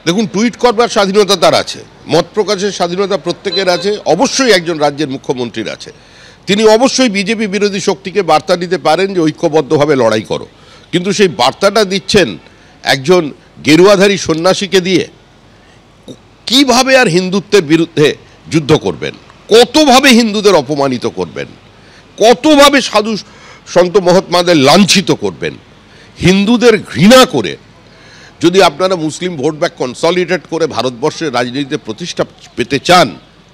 দেখুন, টুইট করবার স্বাধীনতা তার আছে, মত প্রকাশের স্বাধীনতা প্রত্যেকের আছে, অবশ্যই একজন রাজ্যের মুখ্যমন্ত্রীর আছে। তিনি অবশ্যই বিজেপি বিরোধী শক্তিকে বার্তা দিতে পারেন যে ঐক্যবদ্ধভাবে লড়াই করো, কিন্তু সেই বার্তাটা দিচ্ছেন একজন গেরুয়াধারী সন্ন্যাসীকে দিয়ে। কিভাবে আর হিন্দুত্বের বিরুদ্ধে যুদ্ধ করবেন, কতভাবে হিন্দুদের অপমানিত করবেন, কতভাবে সাধু সন্ত মহাত্মাদের লাঞ্ছিত করবেন। হিন্দুদের ঘৃণা করে যদি আপনারা মুসলিম ভোট ব্যাংক কনসলিডেট করে ভারতবর্ষের রাজনীতিতে প্রতিষ্ঠা পেতে চান,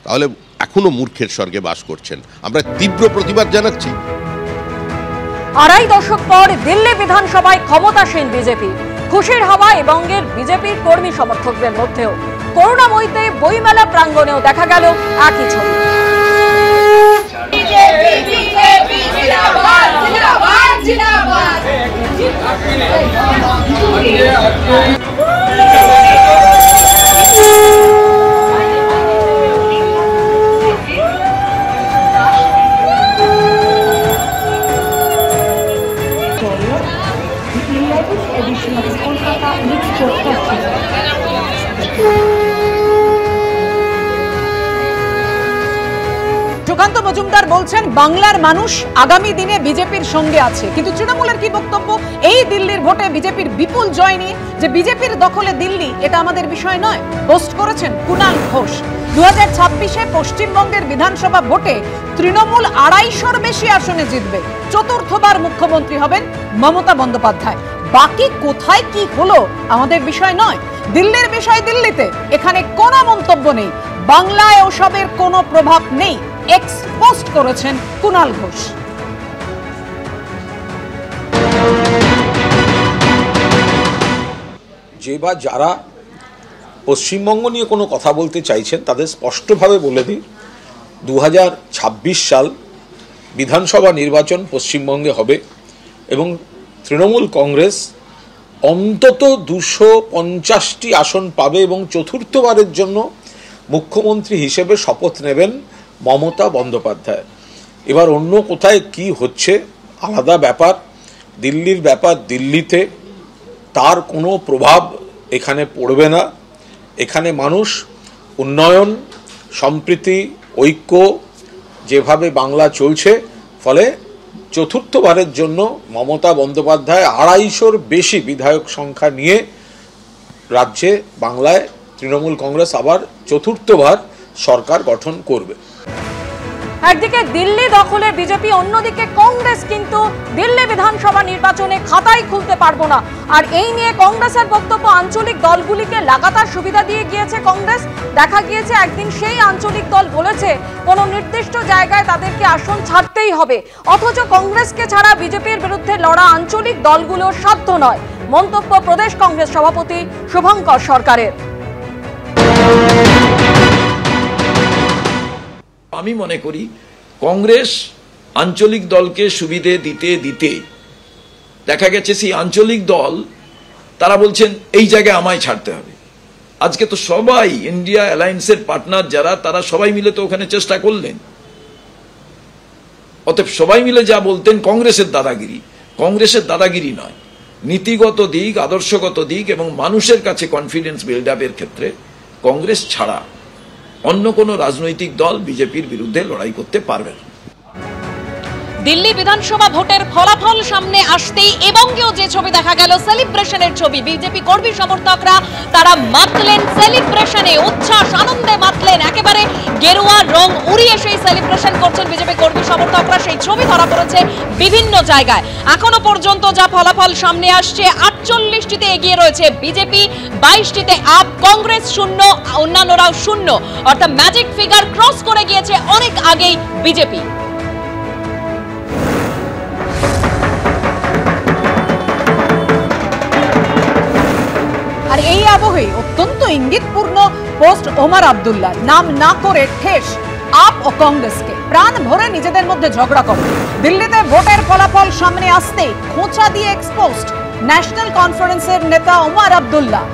তাহলে এখনো মূর্খের স্বর্গে বাস করছেন। আমরা তীব্র প্রতিবাদ জানাচ্ছি। আড়াই দশক পর দিল্লি বিধানসভায় ক্ষমতাসীন বিজেপি, খুশির হাওয়া এবংয়ের বিজেপির কর্মী সমর্থকদের মধ্যেও। করুণাময়ীতে বইমেলা প্রাঙ্গণেও দেখা গেল একই ছবি। সুকান্ত মজুমদার বলছেন বাংলার মানুষ আগামী দিনে বিজেপির সঙ্গে আছে, কিন্তু তৃণমূলের কি বক্তব্য এই দিল্লির ভোটে বিজেপির বিপুল জয় নিয়ে? যে বিজেপির দখলে দিল্লি এটা আমাদের বিষয় নয়, পোস্ট করেছেন কুণাল ঘোষ। 2026-এ পশ্চিমবঙ্গের বিধানসভা ভোটে তৃণমূল 250-র বেশি আসনে জিতবে, চতুর্থবার মুখ্যমন্ত্রী হবেন মমতা বন্দ্যোপাধ্যায়। বাকি কোথায় কি হলো আমাদের বিষয় নয়, দিল্লির বিষয় দিল্লিতে, এখানে কোনো মন্তব্য নেই, বাংলায় ওসবের কোনো প্রভাব নেই, এক্সপোস্ট করেছেন কুণাল ঘোষ। যে বা যারা পশ্চিমবঙ্গ নিয়ে কোনো কথা বলতে চাইছেন তাদের স্পষ্টভাবে বলে দিই, 2026 সাল বিধানসভা নির্বাচন পশ্চিমবঙ্গে হবে এবং তৃণমূল কংগ্রেস অন্তত 250টি আসন পাবে এবং চতুর্থবারের জন্য মুখ্যমন্ত্রী হিসেবে শপথ নেবেন মমতা বন্দ্যোপাধ্যায়। এবার অন্য কোথায় কি হচ্ছে আলাদা ব্যাপার, দিল্লির ব্যাপার দিল্লিতে, তার কোনো প্রভাব এখানে পড়বে না। এখানে মানুষ উন্নয়ন, সম্প্রীতি, ঐক্য যেভাবে বাংলা চলছে, ফলে চতুর্থবারের জন্য মমতা বন্দ্যোপাধ্যায় 250-র বেশি বিধায়ক সংখ্যা নিয়ে রাজ্যে বাংলায় তৃণমূল কংগ্রেস আবার চতুর্থবার সরকার গঠন করবে। একদিকে দিল্লি দখলে বিজেপি, অন্যদিকে কংগ্রেস কিন্তু দিল্লি বিধানসভা নির্বাচনে খাতাই খুলতে পারবো না। আর এই নিয়ে কংগ্রেসের বক্তব্য, আঞ্চলিক দলগুলিকে লাগাতার সুবিধা দিয়ে গিয়েছে কংগ্রেস। দেখা গিয়েছে একদিন সেই আঞ্চলিক দল বলেছে কোনো নির্দিষ্ট জায়গায় তাদেরকে আসন ছাড়তেই হবে, অথচ কংগ্রেসকে ছাড়া বিজেপির বিরুদ্ধে লড়া আঞ্চলিক দলগুলোর সাধ্য নয়। মন্তব্য প্রদেশ কংগ্রেস সভাপতি শুভঙ্কর সরকারের। আমি মনে করি কংগ্রেস আঞ্চলিক দলকে সুবিধে দিতে দিতে দেখা গেছে সেই আঞ্চলিক দল তারা বলছেন এই জায়গায় আমায় ছাড়তে হবে। আজকে তো সবাই ইন্ডিয়া অ্যালায়েন্সের পার্টনার যারা, তারা সবাই মিলে তো ওখানে চেষ্টা করলেন। অতএব সবাই মিলে যা বলতেন কংগ্রেসের দাদাগিরি নয়, নীতিগত দিক, আদর্শগত দিক এবং মানুষের কাছে কনফিডেন্স বিল্ড আপের ক্ষেত্রে কংগ্রেস ছাড়া অন্য কোনো রাজনৈতিক দল বিজেপির বিরুদ্ধে লড়াই করতে পারবে না। দিল্লি বিধানসভা ভোটের ফলাফল সামনে আসতেই এবংকেও যে ছবি দেখা গেল, সেলিব্রেশনের ছবি। বিজেপি কর্মী সমর্থকরা তারা মাতলেন সেলিব্রেশনে, উচ্ছ্বাস আনন্দে মাতলেন, একেবারে গেরুয়া রং উড়িয়ে সেই সেলিব্রেশন করছেন বিজেপি কর্মী সমর্থকরা। সেই ছবি ধরা পড়েছে বিভিন্ন জায়গায়। এখনো পর্যন্ত যা ফলাফল সামনে আসছে, 48টিতে এগিয়ে রয়েছে বিজেপি, 22টিতে আপ, কংগ্রেস 0, অন্যান্যরাও 0, অর্থাৎ ম্যাজিক ফিগার ক্রস করে গিয়েছে অনেক আগেই বিজেপি। আর এই আবহে অত্যন্ত ইঙ্গিতপূর্ণ পোস্ট ওমর আব্দুল্লাহ, নাম না করে ঠেস আপ ও কংগ্রেসকে, প্রাণ ভরে নিজেদের মধ্যে ঝগড়া করে। দিল্লিতে ভোটের ফলাফল সামনে আসতে খোঁচা দিয়ে এক্সপোজড ন্যাশনাল কনফারেন্সের নেতা ওমর আব্দুল্লাহ।